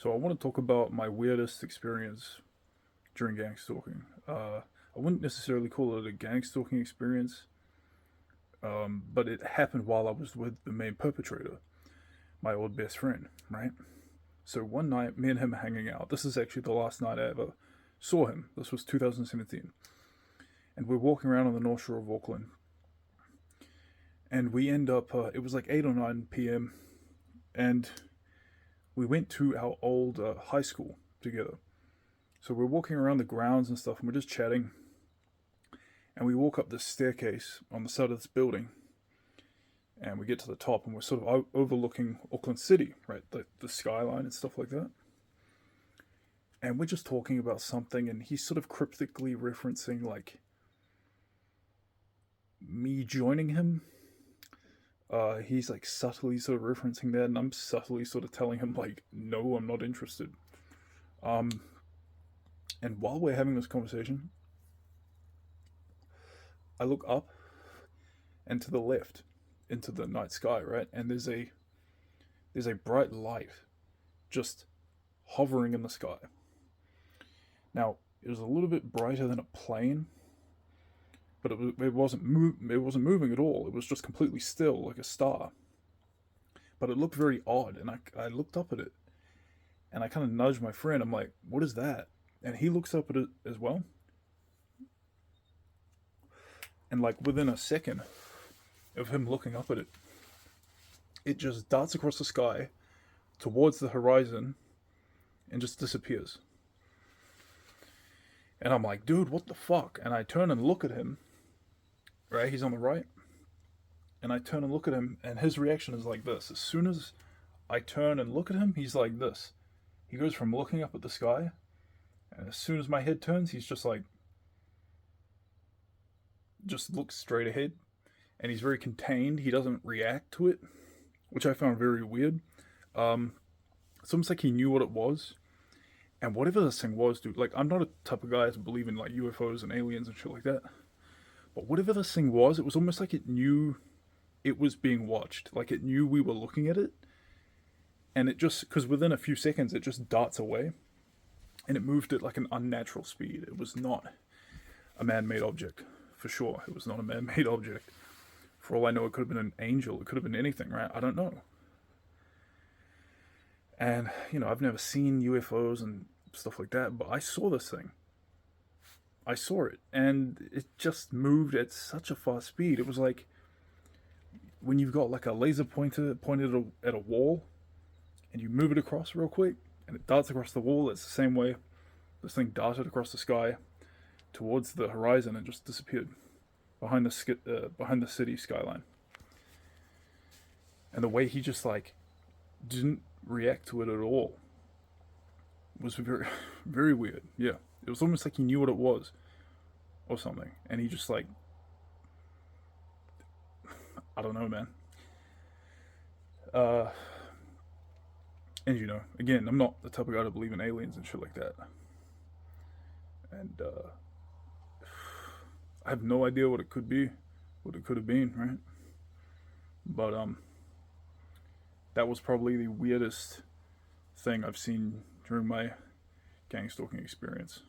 So I want to talk about my weirdest experience during gang stalking. I wouldn't necessarily call it a gang stalking experience, but it happened while I was with the main perpetrator, my old best friend, right? So one night, me and him hanging out. This is actually the last night I ever saw him. This was 2017. And we're walking around on the North Shore of Auckland. And we end up, it was like 8 or 9 p.m. And we went to our old high school together. So we're walking around the grounds and stuff, and we're just chatting. And we walk up this staircase on the side of this building. And we get to the top, and we're sort of overlooking Auckland City, right? The skyline and stuff like that. And we're just talking about something, and he's sort of cryptically referencing, like, me joining him. He's like subtly sort of referencing that, and I'm subtly sort of telling him, like, no, I'm not interested. Um, and while we're having this conversation, I look up and to the left into the night sky, right? And there's a bright light just hovering in the sky. Now, it was a little bit brighter than a plane, but it wasn't moving at all. It was just completely still, like a star. But it looked very odd, and I looked up at it, and I kind of nudged my friend. I'm like, "What is that?" And he looks up at it as well, and like within a second of him looking up at it, it just darts across the sky towards the horizon and just disappears. And I'm like, dude, what the fuck? And I turn and look at him, right? He's on the right. And I turn and look at him, and his reaction is like this. As soon as I turn and look at him, he's like this. He goes from looking up at the sky, and as soon as my head turns, he's just like, just looks straight ahead. And he's very contained. He doesn't react to it, which I found very weird. It's almost like he knew what it was. And whatever this thing was, dude, like, I'm not a type of guy to believe in, like, UFOs and aliens and shit like that. But whatever this thing was, it was almost like it knew it was being watched. Like, it knew we were looking at it. And it just, because within a few seconds, it just darts away. And it moved at, like, an unnatural speed. It was not a man-made object, for sure. It was not a man-made object. For all I know, it could have been an angel. It could have been anything, right? I don't know. And, I've never seen UFOs and stuff like that, but I saw this thing. I saw it, and it just moved at such a fast speed. It was like when you've got like a laser pointer pointed at a wall, and you move it across real quick, and it darts across the wall. It's the same way this thing darted across the sky towards the horizon and just disappeared behind the city skyline. And the way he just like didn't react to it at all was very, very weird. Yeah, it was almost like he knew what it was, or something, and he just like, I don't know, man. Uh, and again, I'm not the type of guy to believe in aliens and shit like that, and I have no idea what it could be, what it could have been, right? But that was probably the weirdest thing I've seen during my gang stalking experience.